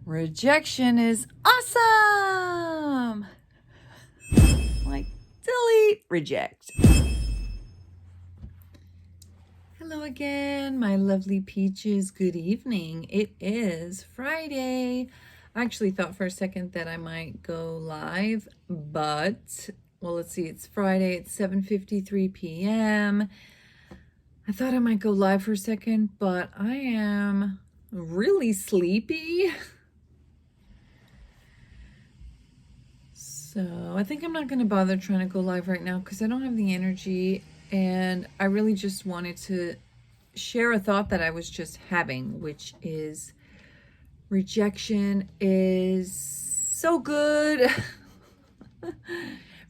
Rejection is awesome! Like, delete, reject. Hello again, my lovely peaches. Good evening. It is Friday. I actually thought for a second that I might go live, but, well, let's see, it's Friday. It's 7:53 p.m. I thought I might go live for a second, but I am really sleepy. So I think I'm not going to bother trying to go live right now because I don't have the energy, and I really just wanted to share a thought that I was just having, which is rejection is so good.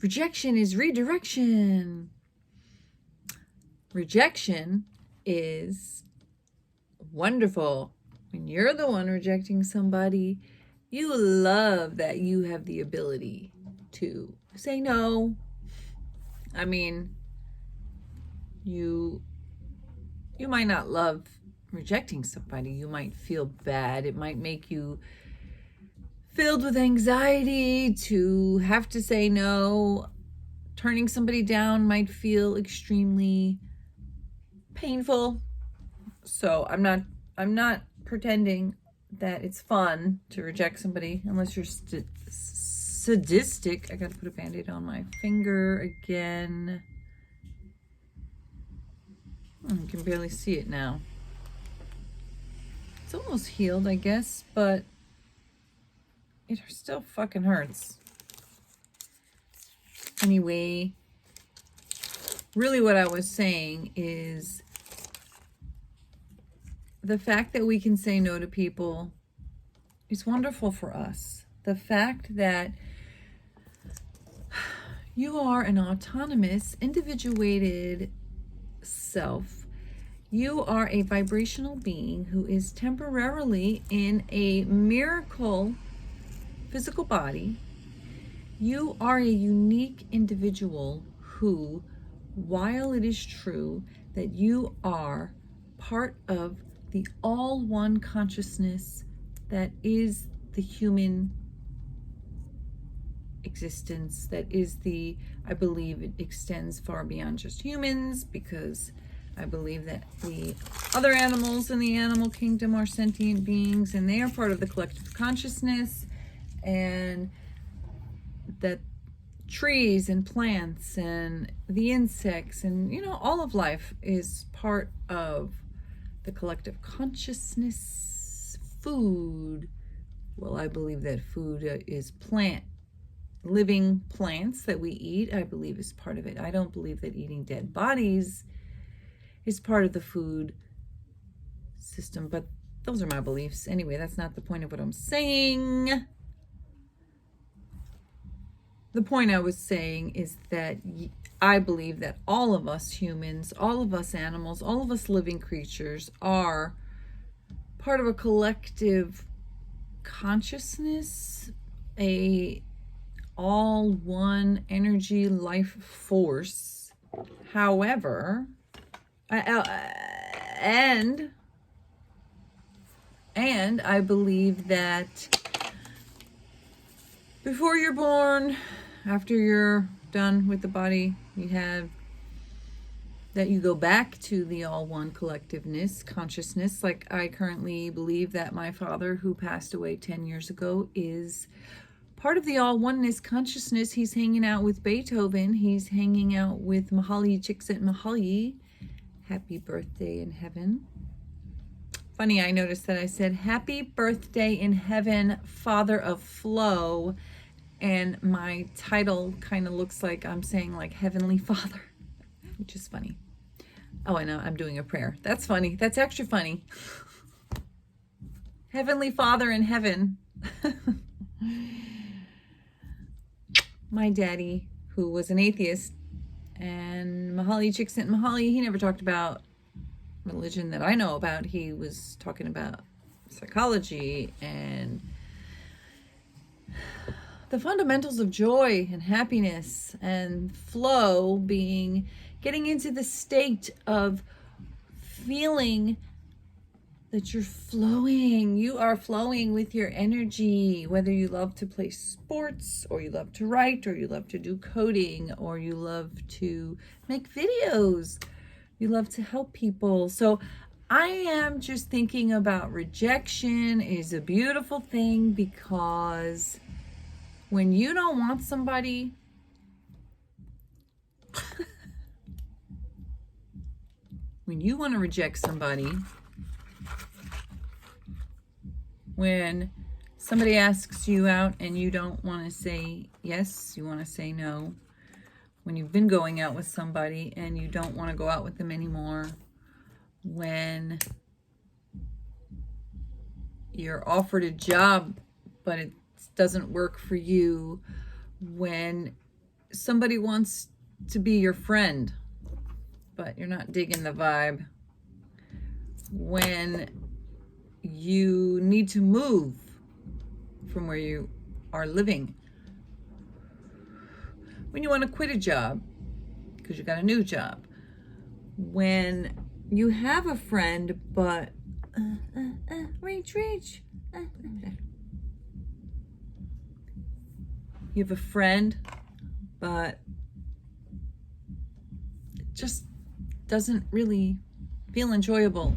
Rejection is redirection. Rejection is wonderful. When you're the one rejecting somebody, you love that you have the ability to say no. I mean, you might not love rejecting somebody. You might feel bad. It might make you filled with anxiety to have to say no. Turning somebody down might feel extremely painful. So I'm not pretending that it's fun to reject somebody unless you're sadistic. I gotta put a band-aid on my finger again. You can barely see it now. It's almost healed, I guess, but it still fucking hurts. Anyway, really what I was saying is the fact that we can say no to people is wonderful for us. The fact that you are an autonomous, individuated self. You are a vibrational being who is temporarily in a miracle physical body. You are a unique individual who, while it is true that you are part of the all-one consciousness that is the human existence, that is I believe it extends far beyond just humans, because I believe that the other animals in the animal kingdom are sentient beings and they are part of the collective consciousness, and that trees and plants and the insects and, all of life is part of the collective consciousness. Food, well, I believe that food is living plants that we eat, I believe is part of it. I don't believe that eating dead bodies is part of the food system, but those are my beliefs. Anyway, that's not the point of what I'm saying. The point I was saying is that I believe that all of us humans, all of us animals, all of us living creatures are part of a collective consciousness, a all one energy life force. However, and I believe that before you're born, after you're done with the body you have, that you go back to the all one collectiveness, consciousness. Like I currently believe that my father, who passed away 10 years ago, is part of the all oneness consciousness. He's hanging out with Beethoven. He's hanging out with Mahalia Csikszentmihalyi. Happy birthday in heaven. Funny, I noticed that I said happy birthday in heaven, Father of Flow, and my title kind of looks like I'm saying like Heavenly Father, which is funny. Oh, I know, I'm doing a prayer. That's funny. That's extra funny. Heavenly Father in heaven. My daddy, who was an atheist, and Mahalia Csikszentmihalyi, he never talked about religion that I know about. He was talking about psychology and the fundamentals of joy and happiness and flow, being getting into the state of feeling that you're flowing. You are flowing with your energy, whether you love to play sports, or you love to write, or you love to do coding, or you love to make videos. You love to help people. So I am just thinking about rejection is a beautiful thing, because when you don't want somebody, when you want to reject somebody, when somebody asks you out and you don't want to say yes, you want to say no. When you've been going out with somebody and you don't want to go out with them anymore. When you're offered a job but it doesn't work for you. When somebody wants to be your friend but you're not digging the vibe. When you need to move from where you are living. When you want to quit a job because you got a new job. When you have a friend but reach. You have a friend but it just doesn't really feel enjoyable.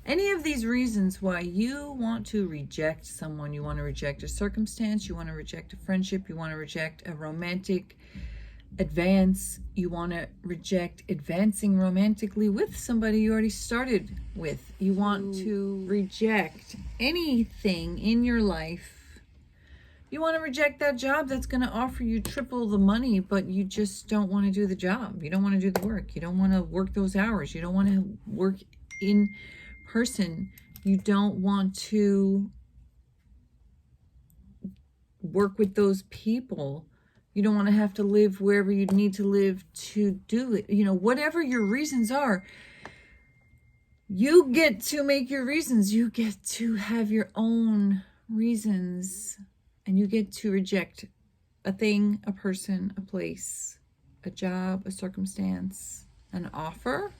Any of these reasons why you want to reject someone, you want to reject a circumstance, you want to reject a friendship, you want to reject a romantic advance, you want to reject advancing romantically with somebody you already started with. You want to reject anything in your life. You want to reject that job that's going to offer you triple the money, but you just don't want to do the job. You don't want to do the work. You don't want to work those hours. You don't want to work in person. You don't want to work with those people. You don't want to have to live wherever you need to live to do it. You know, whatever your reasons are, you get to make your reasons. You get to have your own reasons, and you get to reject a thing, a person, a place, a job, a circumstance, an offer.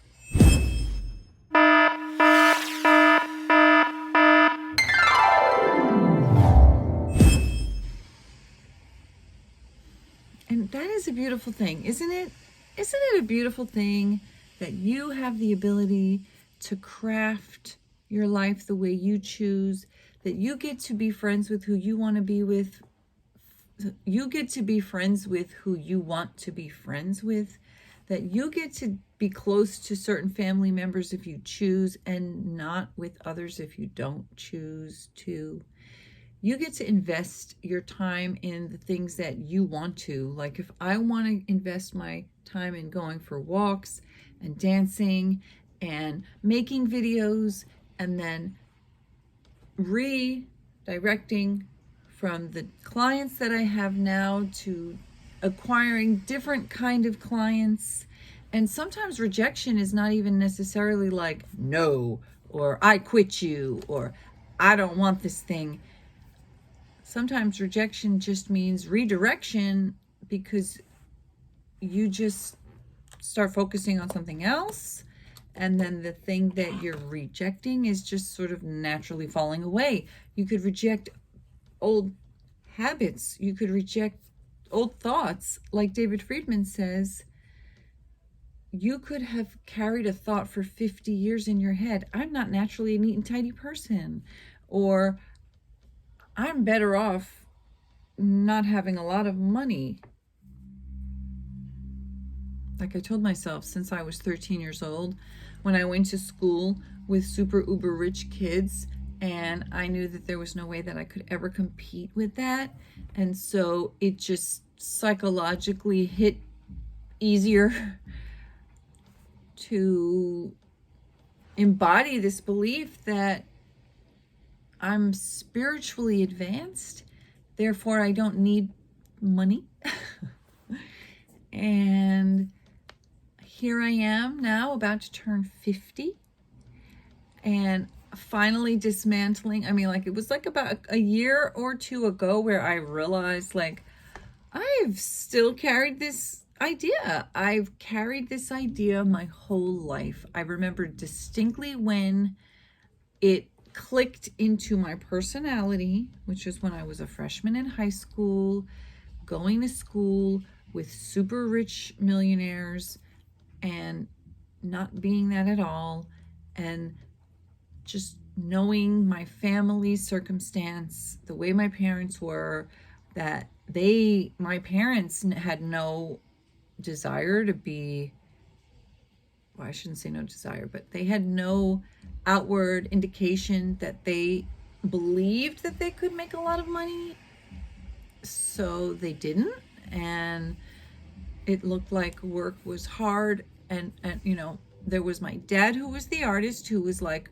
And that is a beautiful thing, isn't it? Isn't it a beautiful thing that you have the ability to craft your life the way you choose, that you get to be friends with who you want to be with, you get to be friends with who you want to be friends with, that you get to be close to certain family members if you choose, and not with others if you don't choose to. You get to invest your time in the things that you want to. Like if I want to invest my time in going for walks and dancing and making videos, and then redirecting from the clients that I have now to acquiring different kind of clients. And sometimes rejection is not even necessarily like no, or I quit you, or I don't want this thing. Sometimes rejection just means redirection, because you just start focusing on something else, and then the thing that you're rejecting is just sort of naturally falling away. You could reject old habits. You could reject old thoughts. Like David Friedman says, you could have carried a thought for 50 years in your head. I'm not naturally a neat and tidy person. Or I'm better off not having a lot of money. Like I told myself since I was 13 years old, when I went to school with super uber rich kids, and I knew that there was no way that I could ever compete with that. And so it just psychologically hit easier to embody this belief that I'm spiritually advanced, therefore I don't need money. And here I am now, about to turn 50, and finally dismantling. I mean, like, it was like about a year or two ago where I realized, like, I've still carried this idea. I've carried this idea my whole life. I remember distinctly when it clicked into my personality, which is when I was a freshman in high school, going to school with super rich millionaires and not being that at all, and just knowing my family's circumstance, the way my parents were, that my parents had no desire to be, well, I shouldn't say no desire, but they had no outward indication that they believed that they could make a lot of money. So they didn't. And it looked like work was hard. And you know, there was my dad, who was the artist, who was like,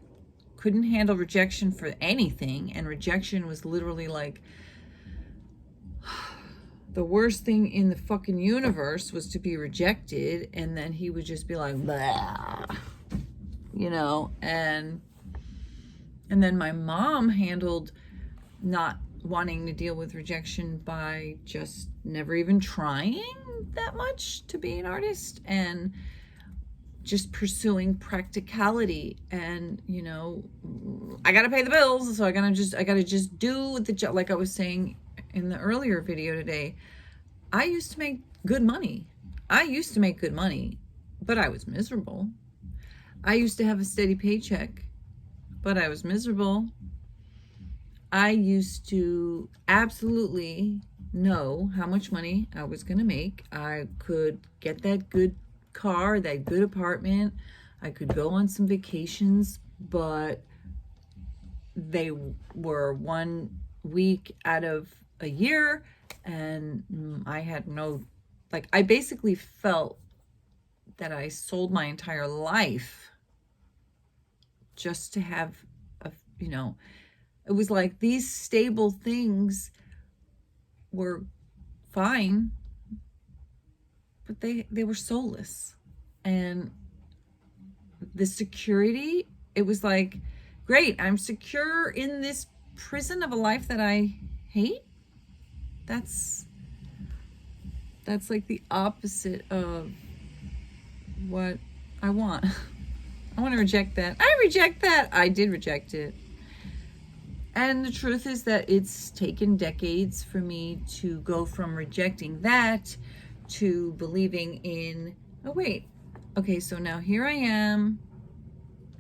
couldn't handle rejection for anything. And rejection was literally like, the worst thing in the fucking universe was to be rejected. And then he would just be like, blah, you know. And then my mom handled not wanting to deal with rejection by just never even trying that much to be an artist, and just pursuing practicality. And, you know, I gotta pay the bills, so I gotta just do the job. Like I was saying in the earlier video today, I used to make good money. But I was miserable. I used to have a steady paycheck, but I was miserable. I used to absolutely know how much money I was going to make. I could get that good car, that good apartment. I could go on some vacations, but they were 1 week out of a year, and I had no, like, I basically felt that I sold my entire life just to have a, you know, it was like these stable things were fine, but they were soulless. And the security, it was like, great, I'm secure in this prison of a life that I hate. That's like the opposite of what I want. I want to reject that. I reject that. I did reject it. And the truth is that it's taken decades for me to go from rejecting that to believing in, oh wait, okay, so now here I am.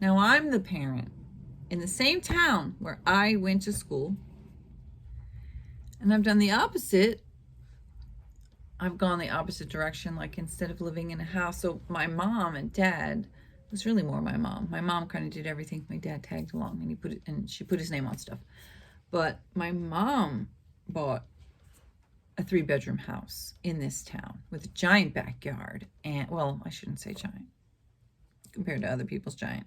Now I'm the parent in the same town where I went to school. And I've done the opposite. I've gone the opposite direction. Like, instead of living in a house, so my mom and dad, it was really more my mom. My mom kind of did everything. My dad tagged along, and she put his name on stuff. But my mom bought a 3-bedroom house in this town with a giant backyard. And, well, I shouldn't say giant compared to other people's giant.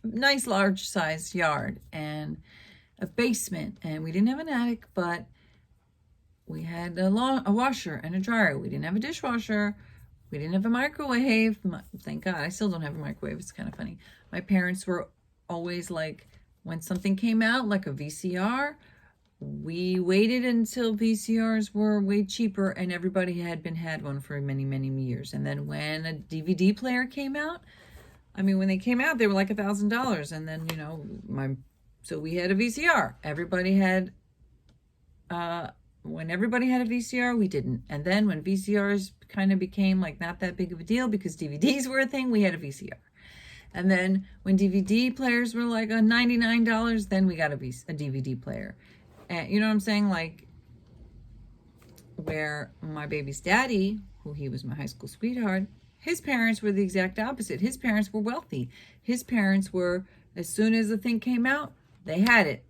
Nice large size yard and a basement. And we didn't have an attic, but we had a washer and a dryer. We didn't have a dishwasher. We didn't have a microwave. Thank God. I still don't have a microwave. It's kind of funny. My parents were always like, when something came out, like a VCR, we waited until VCRs were way cheaper and everybody had one for many, many years. And then when a DVD player came out, I mean, when they came out, they were like $1,000. And then, you know, so we had a VCR. Everybody had, when everybody had a VCR, we didn't. And then when VCRs kind of became like not that big of a deal because DVDs were a thing, we had a VCR. And then when DVD players were like $99, then we got a DVD player. And you know what I'm saying? Like, where my baby's daddy, who he was my high school sweetheart, his parents were the exact opposite. His parents were wealthy. His parents were, as soon as the thing came out, they had it.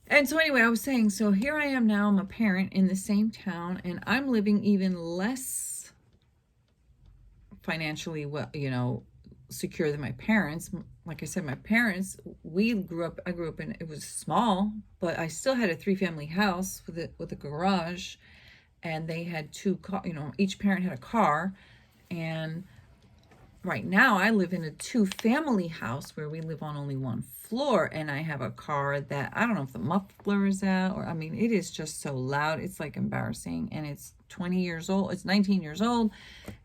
And so anyway, I was saying, so here I am now, I'm a parent in the same town, and I'm living even less financially, well, you know, secure than my parents. Like I said, my parents, I grew up in, it was small, but I still had a 3-family house with a garage, and they had 2 cars, you know, each parent had a car. And right now I live in a 2-family house where we live on only 1 floor, and I have a car that I don't know if the muffler is out, or I mean, it is just so loud, it's like embarrassing. And it's 20 years old, it's 19 years old,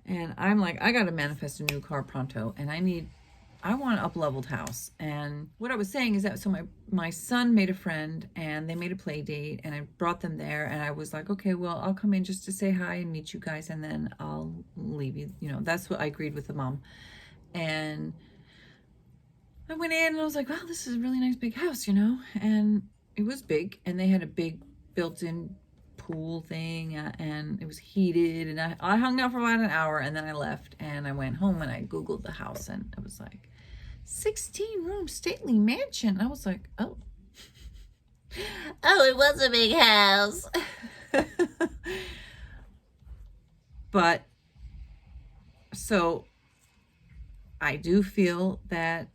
and I'm like, I gotta manifest a new car pronto, and I need I want an up-leveled house. And what I was saying is that, so my son made a friend and they made a play date and I brought them there, and I was like, okay, well, I'll come in just to say hi and meet you guys, and then I'll leave you. You know, that's what I agreed with the mom. And I went in and I was like, wow, this is a really nice big house, you know? And it was big, and they had a big built-in pool thing, and it was heated, and I hung out for about an hour, and then I left and I went home and I Googled the house, and it was like 16-room stately mansion. I was like, oh. Oh, it was a big house. But so I do feel that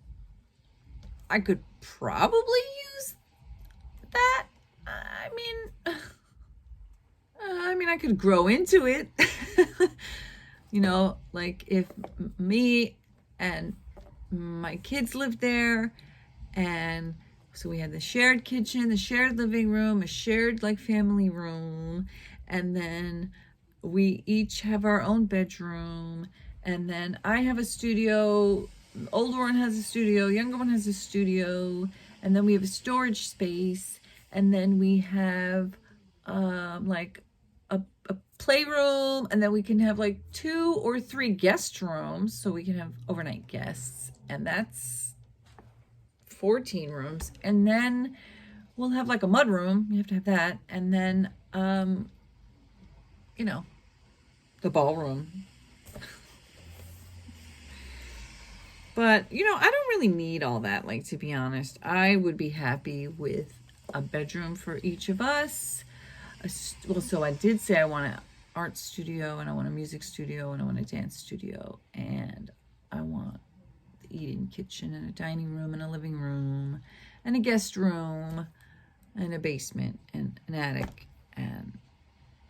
I could probably use that. I mean, I could grow into it. You know, like if me and my kids lived there, and so we had the shared kitchen, the shared living room, a shared like family room, and then we each have our own bedroom, and then I have a studio, the older one has a studio, younger one has a studio, and then we have a storage space, and then we have like a playroom, and then we can have like 2 or 3 guest rooms, so we can have overnight guests, and that's 14 rooms. And then we'll have like a mud room, you have to have that, and then you know, the ballroom. But you know, I don't really need all that, like, to be honest. I would be happy with a bedroom for each of us. Well, so I did say I want an art studio, and I want a music studio, and I want a dance studio, and I want the eating kitchen, and a dining room, and a living room, and a guest room, and a basement, and an attic, and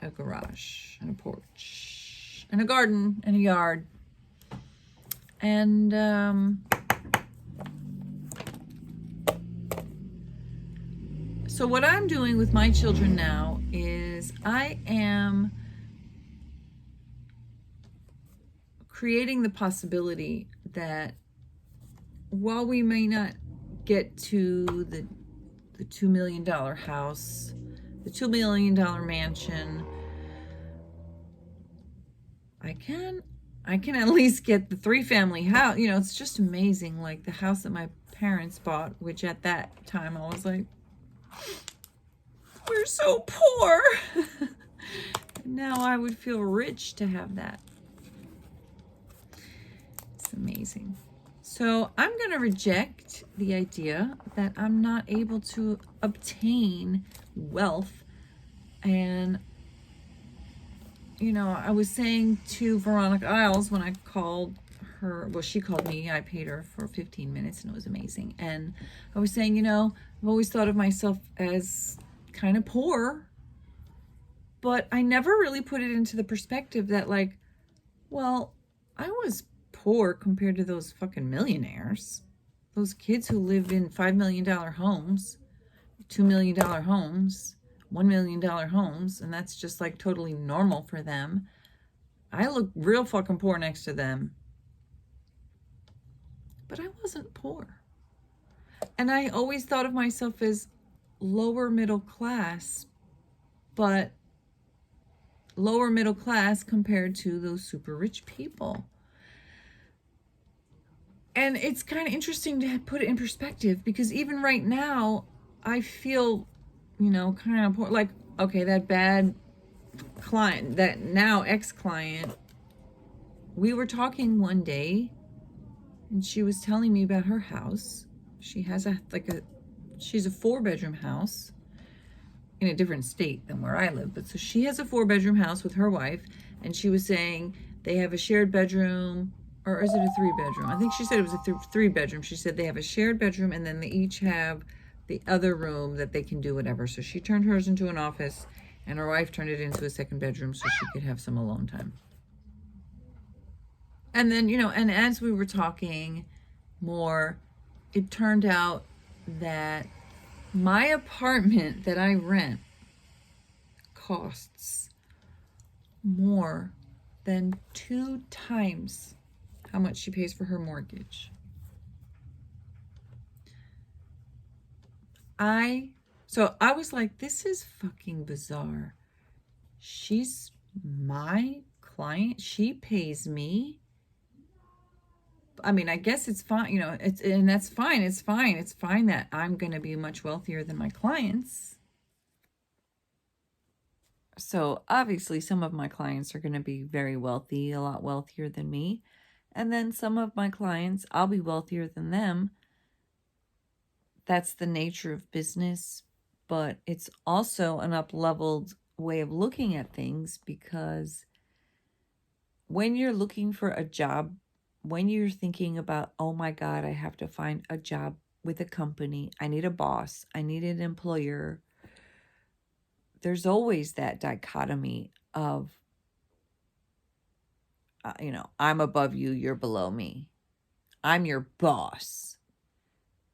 a garage, and a porch, and a garden, and a yard. And so what I'm doing with my children now is I am creating the possibility that while we may not get to the $2 million house, the $2 million mansion, I can at least get the 3-family house. You know, it's just amazing. Like the house that my parents bought, which at that time I was like, we're so poor. Now I would feel rich to have that. It's amazing. So I'm going to reject the idea that I'm not able to obtain wealth. And you know, I was saying to Veronica Isles when I called her, well, she called me, I paid her for 15 minutes and it was amazing. And I was saying, you know, I've always thought of myself as kind of poor, but I never really put it into the perspective that, like, well, I was poor compared to those fucking millionaires, those kids who live in $5 million homes, $2 million homes, $1 million homes, and that's just like totally normal for them. I look real fucking poor next to them. But I wasn't poor. And I always thought of myself as lower middle class, but lower middle class compared to those super rich people. And it's kind of interesting to put it in perspective, because even right now, I feel, you know, kind of poor. Like, okay, that bad client, that now ex-client, we were talking one day and she was telling me about her house. She has she's a 4-bedroom house in a different state than where I live. But so she has a 4-bedroom house with her wife, and she was saying they have a shared bedroom, or is it a 3-bedroom? I think she said it was a 3-bedroom. She said they have a shared bedroom, and then they each have the other room that they can do whatever. So she turned hers into an office, and her wife turned it into a 2nd bedroom so she could have some alone time. And then, you know, and as we were talking more, it turned out that my apartment that I rent costs more than 2 times how much she pays for her mortgage. So I was like, this is fucking bizarre. She's my client. She pays me. I mean, I guess it's fine, and that's fine. It's fine. It's fine that I'm going to be much wealthier than my clients. So obviously some of my clients are going to be very wealthy, a lot wealthier than me. And then some of my clients, I'll be wealthier than them. That's the nature of business, but it's also an up-leveled way of looking at things, because when you're looking for a job, when you're thinking about, oh my God, I have to find a job with a company, I need a boss, I need an employer, there's always that dichotomy of, I'm above you, you're below me. I'm your boss,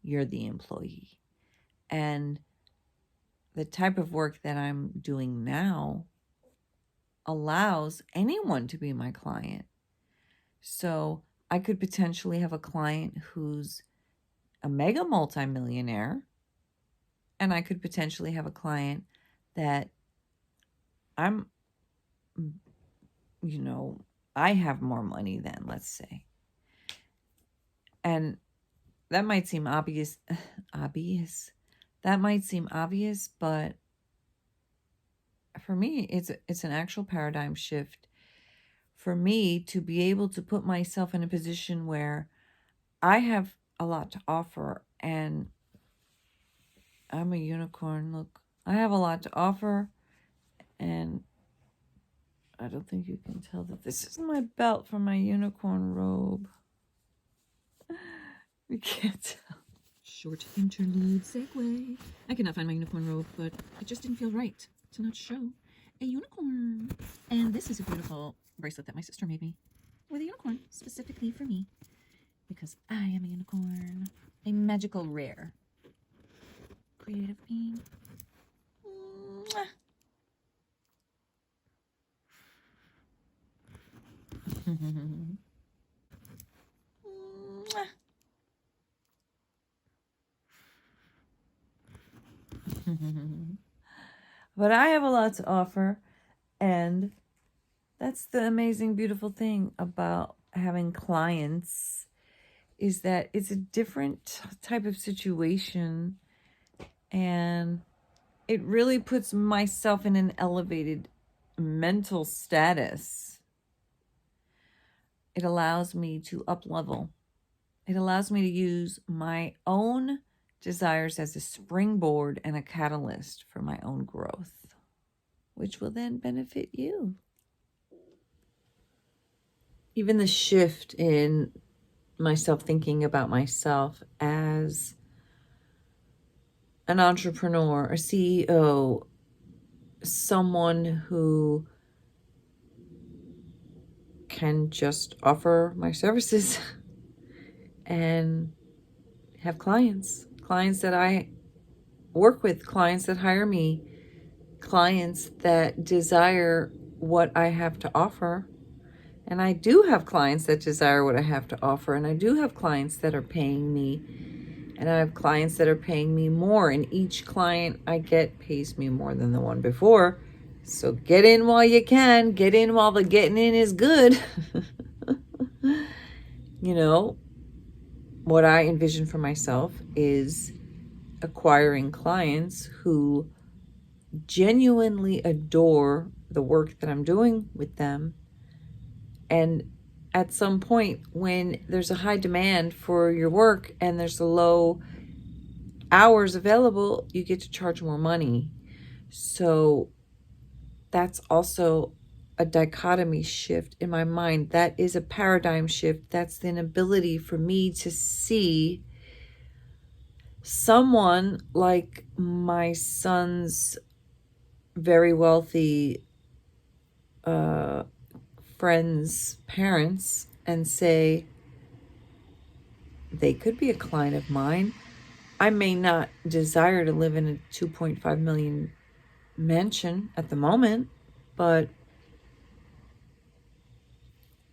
you're the employee. And the type of work that I'm doing now allows anyone to be my client. So I could potentially have a client who's a mega multimillionaire, and I could potentially have a client that I'm, I have more money than, let's say. And that might seem obvious. That might seem obvious, but for me, it's an actual paradigm shift for me to be able to put myself in a position where I have a lot to offer, and I'm a unicorn. Look, I have a lot to offer, and I don't think you can tell that this is my belt for my unicorn robe. You can't tell. Short interlude segue. I could not find my unicorn robe, but it just didn't feel right to not show a unicorn. And this is a beautiful bracelet that my sister made me with a unicorn specifically for me, because I am a unicorn. A magical rare. Creative being. Mwah. Mwah. But I have a lot to offer, and that's the amazing, beautiful thing about having clients, is that it's a different type of situation, and it really puts myself in an elevated mental status. It allows me to up level. It allows me to use my own desires as a springboard and a catalyst for my own growth, which will then benefit you. Even the shift in myself thinking about myself as an entrepreneur, a CEO, someone who can just offer my services and have clients that I work with, clients that hire me, clients that desire what I have to offer. And I do have clients that desire what I have to offer, and I do have clients that are paying me, and I have clients that are paying me more, and each client I get pays me more than the one before. So get in while you can. Get in while the getting in is good. What I envision for myself is acquiring clients who genuinely adore the work that I'm doing with them. And at some point, when there's a high demand for your work and there's a low hours available, you get to charge more money. So that's also a dichotomy shift in my mind. That is a paradigm shift. That's the inability for me to see someone like my son's very wealthy friends' parents and say, they could be a client of mine. I may not desire to live in a 2.5 million mansion at the moment, but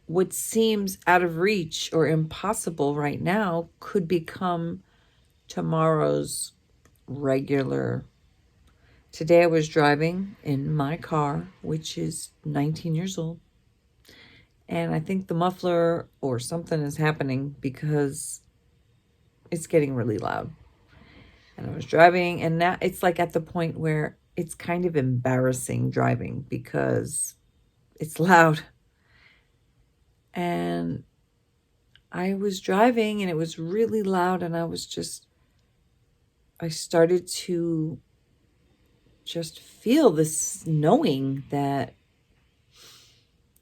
what seems out of reach or impossible right now could become tomorrow's regular. Today I was driving in my car, which is 19 years old. And I think the muffler or something is happening because it's getting really loud. And I was driving, and now it's like at the point where it's kind of embarrassing driving because it's loud. And I was driving and it was really loud, and I started to just feel this knowing that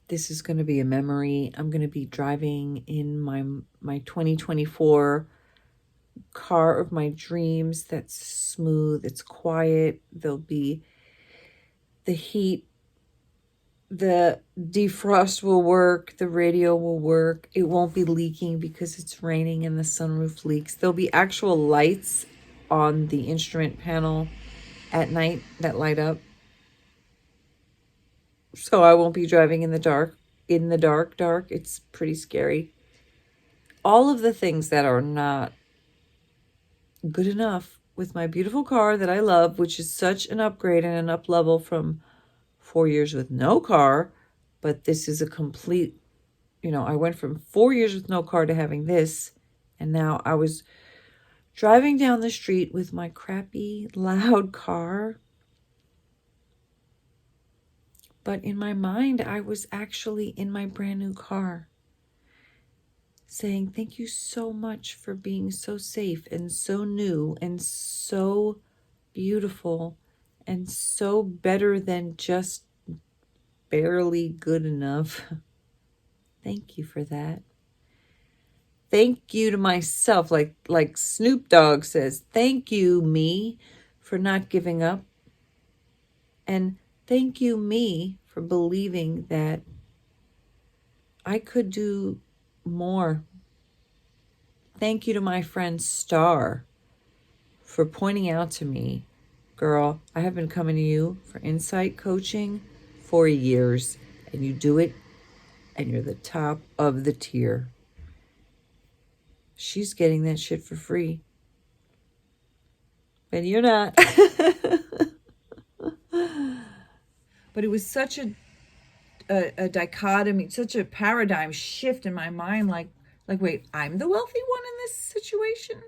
this is going to be a memory. I'm going to be driving in my 2024 car of my dreams that's smooth, it's quiet. There'll be the heat, the defrost will work, the radio will work. It won't be leaking because it's raining and the sunroof leaks. There'll be actual lights on the instrument panel at night that light up. So I won't be driving in the dark. Dark. It's pretty scary. All of the things that are not good enough with my beautiful car that I love, which is such an upgrade and an up level from 4 years with no car. But this is a complete, I went from 4 years with no car to having this. And now I was driving down the street with my crappy, loud car. But in my mind, I was actually in my brand new car saying, thank you so much for being so safe and so new and so beautiful and so better than just barely good enough. Thank you for that. Thank you to myself, like Snoop Dogg says, thank you, me, for not giving up. And thank you, me, for believing that I could do more. Thank you to my friend Star for pointing out to me, girl, I have been coming to you for insight coaching for years, and you do it, and you're the top of the tier. She's getting that shit for free. And you're not. But it was such a dichotomy, such a paradigm shift in my mind. Like, wait, I'm the wealthy one in this situation?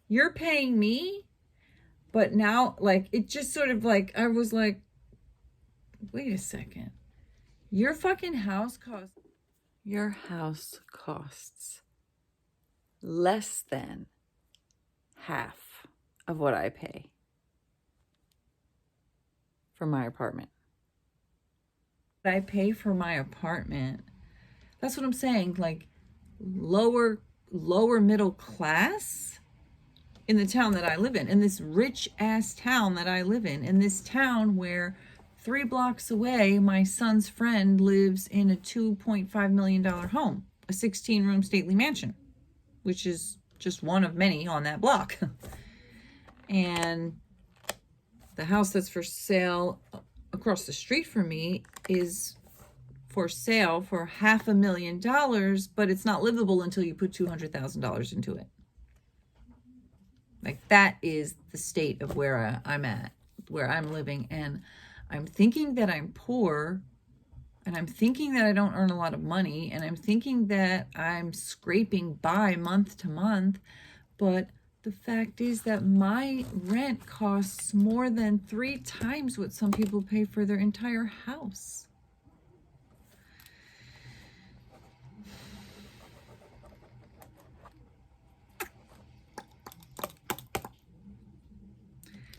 You're paying me? But now, it just sort of I was like, wait a second. Your house costs less than half of what I pay for my apartment. I pay for my apartment. That's what I'm saying. Lower middle class in the town that I live in this rich ass town that I live in this town where 3 blocks away, my son's friend lives in a $2.5 million home, a 16-room stately mansion, which is just one of many on that block. And the house that's for sale across the street from me is for sale for $500,000, but it's not livable until you put $200,000 into it. That is the state of where I'm at, where I'm living. And I'm thinking that I'm poor, and I'm thinking that I don't earn a lot of money, and I'm thinking that I'm scraping by month to month. But the fact is that my rent costs more than 3 times what some people pay for their entire house.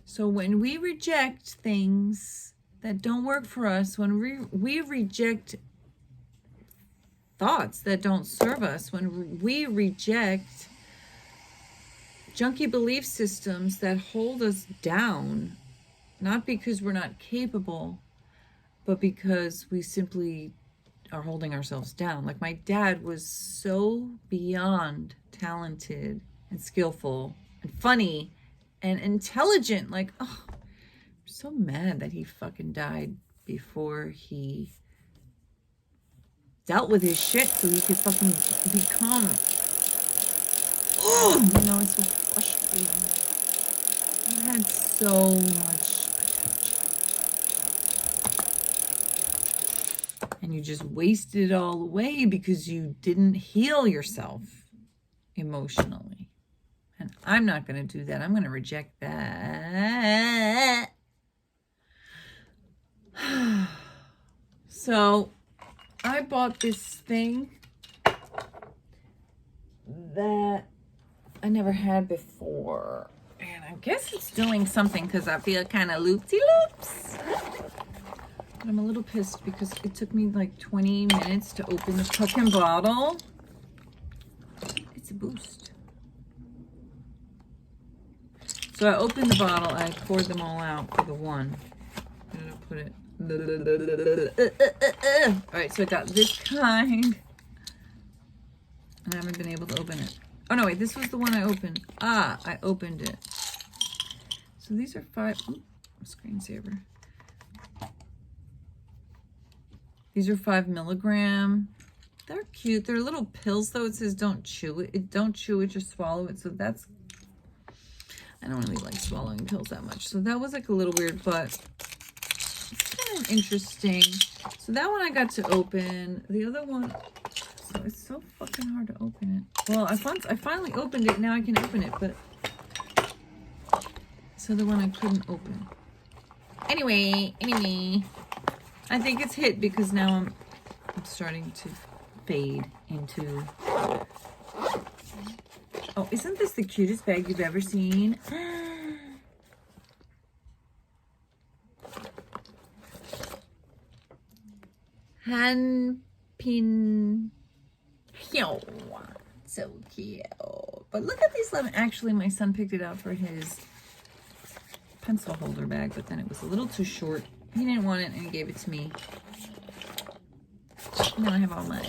So when we reject things that don't work for us, when we reject thoughts that don't serve us, when we reject junky belief systems that hold us down, not because we're not capable, but because we simply are holding ourselves down. My dad was so beyond talented and skillful and funny and intelligent. I'm so mad that he fucking died before he dealt with his shit so he could fucking become, it's so frustrating. You had so much potential. And you just wasted it all away because you didn't heal yourself emotionally. And I'm not going to do that. I'm going to reject that. So I bought this thing that I never had before. And I guess it's doing something because I feel kind of loopty-loops. But I'm a little pissed because it took me like 20 minutes to open the fucking bottle. It's a boost. So I opened the bottle, I poured them all out for the one. I'm gonna put it. Alright, so I got this kind. And I haven't been able to open it. Oh no, wait, this was the one I opened. Ah, I opened it. So these are 5. Ooh, screensaver. These are 5 milligram. They're cute. They're little pills though. It says don't chew it. Don't chew it, just swallow it. So that's, I don't really like swallowing pills that much. So that was like a little weird, but it's kind of interesting. So that one I got to open. The other one, so it's so fucking hard to open it. Well, I finally opened it. Now I can open it, but this other one I couldn't open. Anyway, I think it's hit because now I'm starting to fade into. Oh, isn't this the cutest bag you've ever seen? Handpin. So cute. But look at these lemon. Actually, my son picked it out for his pencil holder bag, but then it was a little too short. He didn't want it and he gave it to me. Now I have all my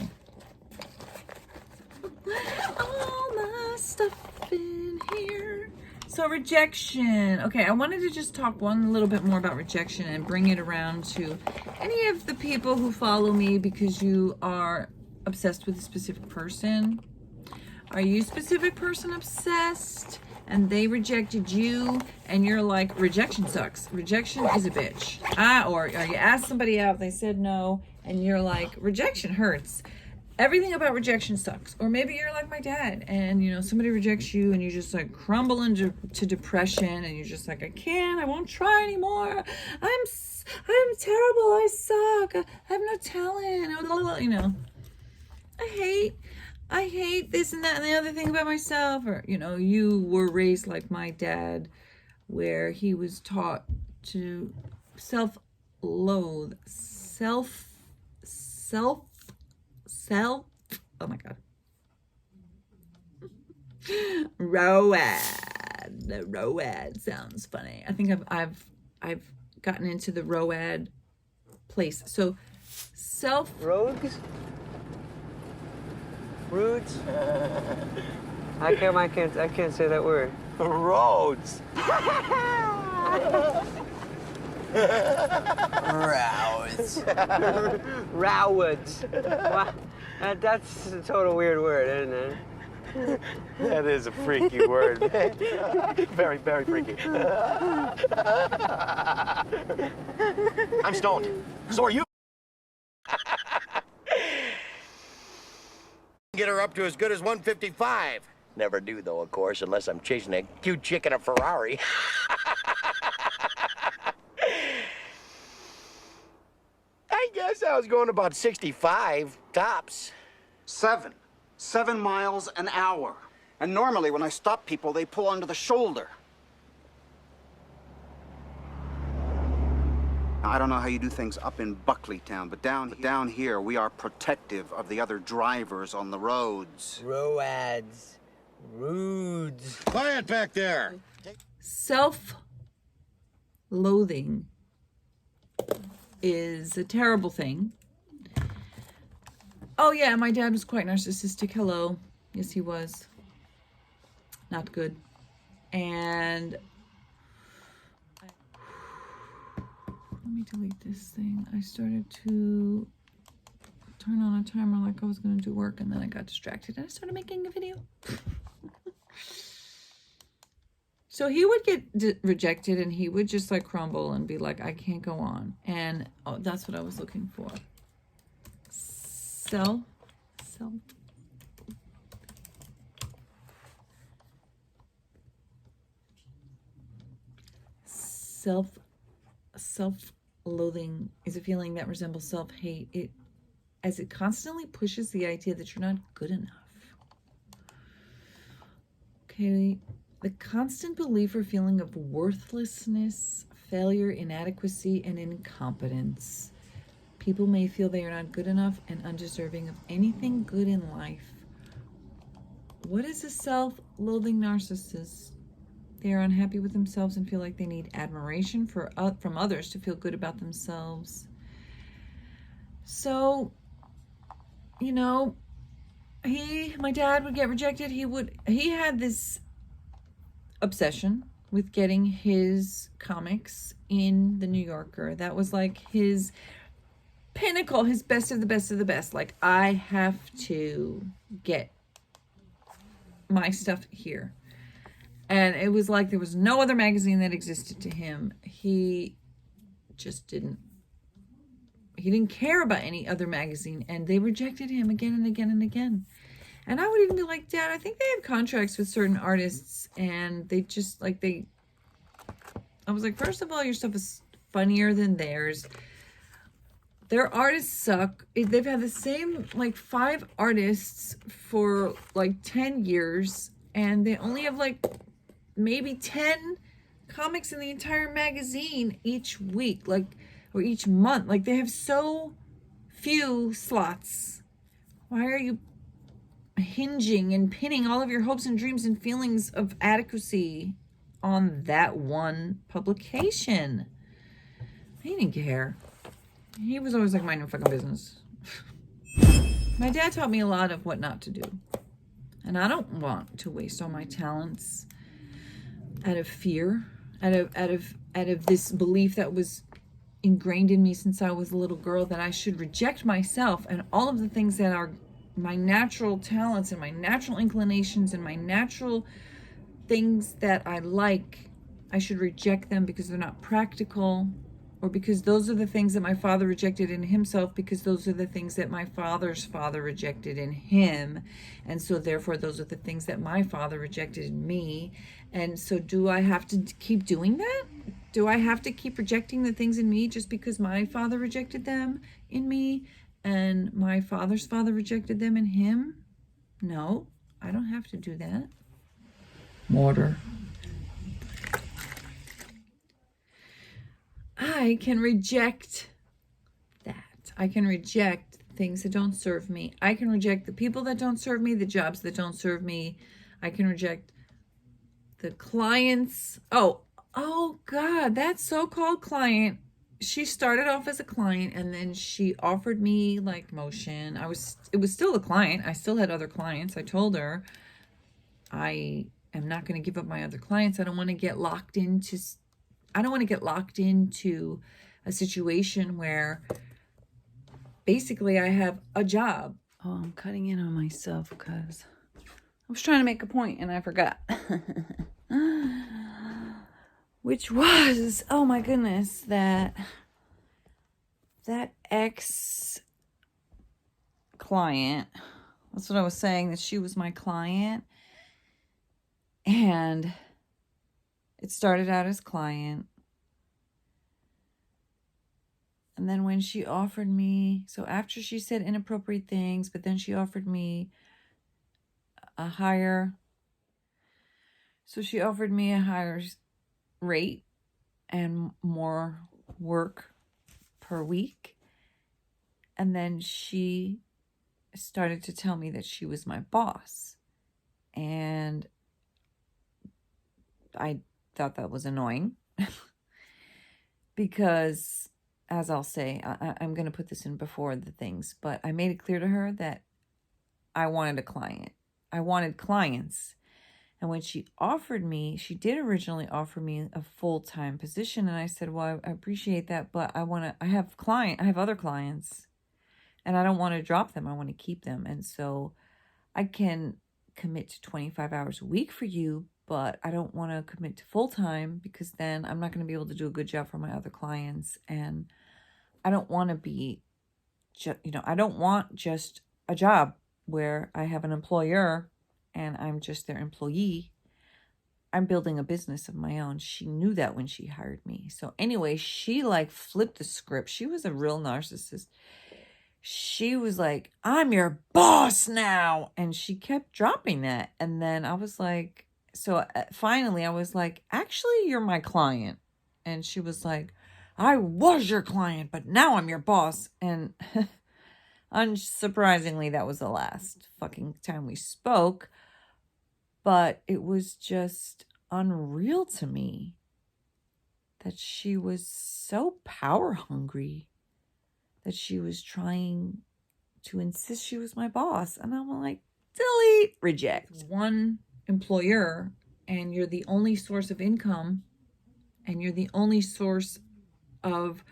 stuff in here. So rejection. Okay, I wanted to just talk one little bit more about rejection and bring it around to any of the people who follow me because you are obsessed with a specific person. Are you a specific person obsessed and they rejected you and you're like, rejection sucks. Rejection is a bitch. Or you asked somebody out, they said no, and you're like, rejection hurts. Everything about rejection sucks. Or maybe you're like my dad and you know somebody rejects you and you just like crumble into depression and you're just like, I won't try anymore. I'm terrible. I suck. I have no talent. You know, I hate this and that and the other thing about myself. Or you know, you were raised like my dad where he was taught to self-loathe, oh my god. Road sounds funny. I think I've gotten into the road place. So Rogues? Rudes? I can't say that word. Roads. Rowards. Wow. That's a total weird word, isn't it? That is a freaky word, man. Very, very freaky. I'm stoned. So are you. Get her up to as good as 155. Never do, though, of course, unless I'm chasing a cute chick in a Ferrari. I guess I was going about 65 tops. 7 miles an hour. And normally when I stop people, they pull onto the shoulder. Now, I don't know how you do things up in Buckleytown, but down here, we are protective of the other drivers on the roads. Roads. Rudes. Quiet back there. Self-loathing is a terrible thing. Oh yeah, my dad was quite narcissistic. Hello. Yes, he was. Not good. And let me delete this thing. I started to turn on a timer like I was going to do work, and then I got distracted and I started making a video. So he would get rejected and he would just like crumble and be like, I can't go on. And that's what I was looking for. Self-loathing is a feeling that resembles self-hate, as it constantly pushes the idea that you're not good enough. Okay, the constant belief or feeling of worthlessness, failure, inadequacy, and incompetence. People may feel they are not good enough and undeserving of anything good in life. What is a self-loathing narcissist? They are unhappy with themselves and feel like they need admiration from others to feel good about themselves. So, you know, my dad would get rejected. He had this obsession with getting his comics in the New Yorker. That was like his pinnacle, his best of the best of the best. Like, I have to get my stuff here. And it was like there was no other magazine that existed to him. He just didn't care about any other magazine, and they rejected him again and again and again. And I would even be like, Dad, I think they have contracts with certain artists, and they just like I was like, first of all, your stuff is funnier than theirs. Their artists suck. They've had the same like 5 artists for like 10 years, and they only have like maybe 10 comics in the entire magazine each week, like, or each month. Like, they have so few slots. Why are you hinging and pinning all of your hopes and dreams and feelings of adequacy on that one publication? He didn't care. He was always like, mind your fucking business. My dad taught me a lot of what not to do. And I don't want to waste all my talents out of fear, out of this belief that was ingrained in me since I was a little girl, that I should reject myself and all of the things that are my natural talents and my natural inclinations and my natural things that I like. I should reject them because they're not practical, or because those are the things that my father rejected in himself, because those are the things that my father's father rejected in him. And so therefore those are the things that my father rejected in me. And so do I have to keep doing that? Do I have to keep rejecting the things in me just because my father rejected them in me and my father's father rejected them in him? No, I don't have to do that. Mortar. I can reject that. I can reject things that don't serve me. I can reject the people that don't serve me, the jobs that don't serve me. I can reject the clients. Oh God, that so-called client, she started off as a client and then she offered me like motion. It was still a client. I still had other clients. I told her I am not going to give up my other clients. I don't want to get locked into a situation where basically I have a job. Oh, I'm cutting in on myself because I was trying to make a point and I forgot. Which was, oh my goodness, that ex-client, that's what I was saying, that she was my client. And it started out as client. And then when she offered me, so after she said inappropriate things, but then she offered me a higher rate and more work per week. And then she started to tell me that she was my boss. And I thought that was annoying because, as I'll say, I'm going to put this in before the things, but I made it clear to her that I wanted a client. I wanted clients. And when she did originally offer me a full-time position. And I said, well, I appreciate that, but I have other clients and I don't want to drop them. I want to keep them. And so I can commit to 25 hours a week for you, but I don't want to commit to full-time because then I'm not going to be able to do a good job for my other clients. And I don't want to be, I don't want just a job where I have an employer and I'm just their employee. I'm building a business of my own. She knew that when she hired me. So anyway, she like flipped the script. She was a real narcissist. She was like, I'm your boss now. And she kept dropping that. And then I was like, so finally I was like, actually, you're my client. And she was like, I was your client, but now I'm your boss. And unsurprisingly, that was the last fucking time we spoke. But it was just unreal to me that she was so power hungry, that she was trying to insist she was my boss. And I'm like, delete, reject. One employer and you're the only source of income and you're the only source of,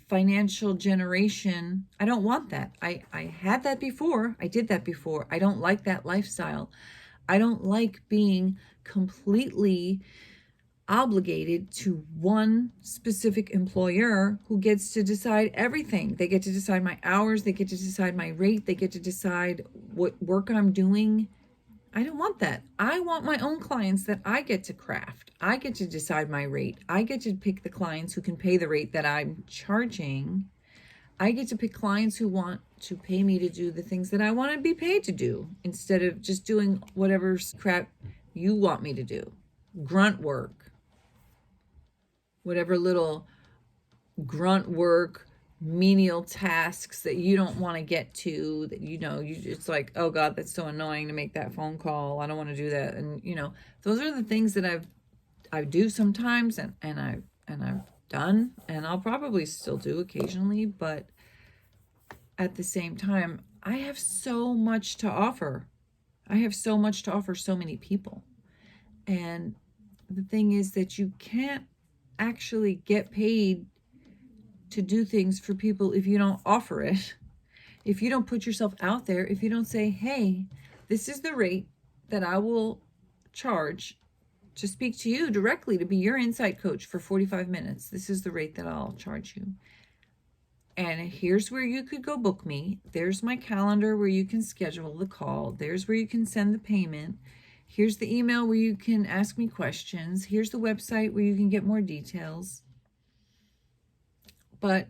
financial generation. I don't want that. I had that before. I did that before. I don't like that lifestyle. I don't like being completely obligated to one specific employer who gets to decide everything. They get to decide my hours. They get to decide my rate. They get to decide what work I'm doing. I don't want that. I want my own clients that I get to craft. I get to decide my rate. I get to pick the clients who can pay the rate that I'm charging. I get to pick clients who want to pay me to do the things that I want to be paid to do instead of just doing whatever crap you want me to do. Grunt work. Whatever little grunt work, menial tasks that you don't want to get to, that it's like, oh God, that's so annoying to make that phone call. I don't want to do that. And those are the things that I do sometimes and I've done, and I'll probably still do occasionally, but at the same time, I have so much to offer. I have so much to offer so many people. And the thing is that you can't actually get paid to do things for people if you don't offer it. If you don't put yourself out there, if you don't say, hey, this is the rate that I will charge to speak to you directly, to be your insight coach for 45 minutes. This is the rate that I'll charge you. And here's where you could go book me. There's my calendar where you can schedule the call. There's where you can send the payment. Here's the email where you can ask me questions. Here's the website where you can get more details. But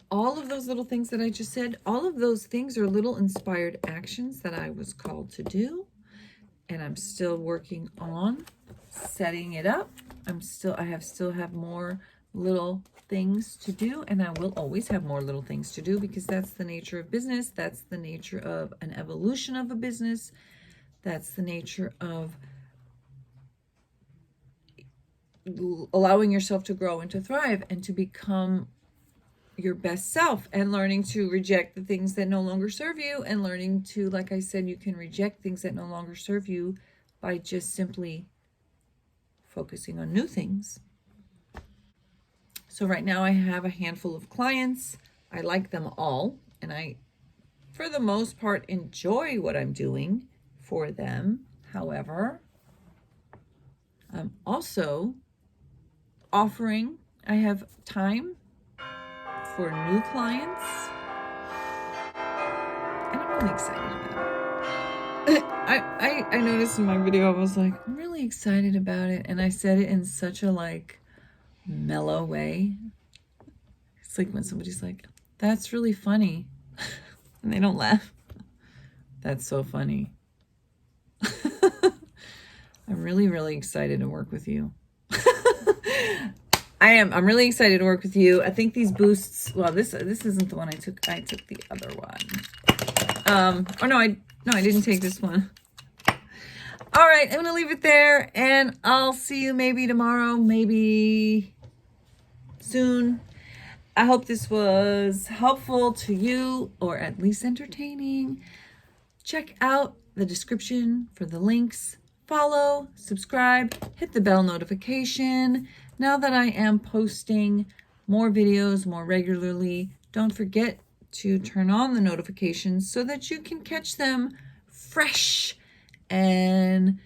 all of those little things that I just said, all of those things are little inspired actions that I was called to do. And I'm still working on setting it up. I still have more little things to do, and I will always have more little things to do because that's the nature of business. That's the nature of an evolution of a business. That's the nature of allowing yourself to grow and to thrive and to become your best self, and learning to reject the things that no longer serve you, and learning to, like I said, you can reject things that no longer serve you by just simply focusing on new things. So right now I have a handful of clients. I like them all, and I, for the most part, enjoy what I'm doing for them. However, I'm also offering, I have time for new clients, and I'm really excited about it. I noticed in my video, I was like, I'm really excited about it, and I said it in such a mellow way. It's like when somebody's like, that's really funny, and they don't laugh. That's so funny. I'm really, really excited to work with you. I'm really excited to work with you. I think these boosts, well, this isn't the one I took. I took the other one. I didn't take this one. All right, I'm going to leave it there, and I'll see you maybe tomorrow, maybe soon. I hope this was helpful to you, or at least entertaining. Check out the description for the links. Follow, subscribe, hit the bell notification. Now that I am posting more videos more regularly, don't forget to turn on the notifications so that you can catch them fresh and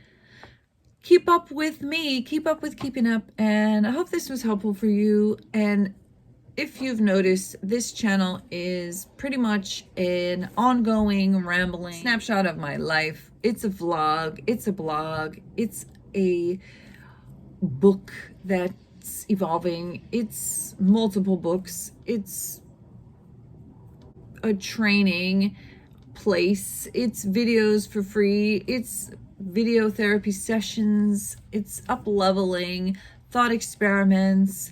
keep up with me, keep up with keeping up, and I hope this was helpful for you. And if you've noticed, this channel is pretty much an ongoing rambling snapshot of my life. It's a vlog, it's a blog, it's a book that's evolving, it's multiple books, it's a training place, it's videos for free, it's video therapy sessions, it's up-leveling, thought experiments,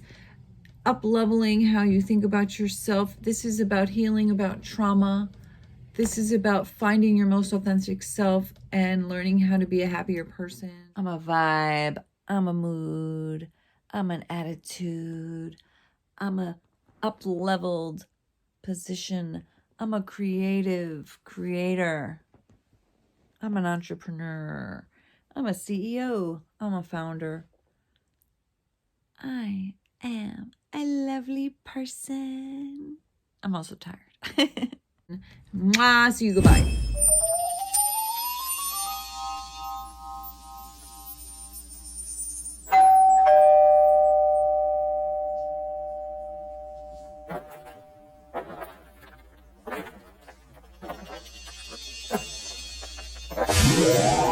up-leveling how you think about yourself. This is about healing, about trauma. This is about finding your most authentic self and learning how to be a happier person. I'm a vibe, I'm a mood, I'm an attitude, I'm a up-leveled position, I'm a creator, I'm an entrepreneur, I'm a CEO, I'm a founder. I am a lovely person. I'm also tired. Mwah, see you, goodbye. Yeah.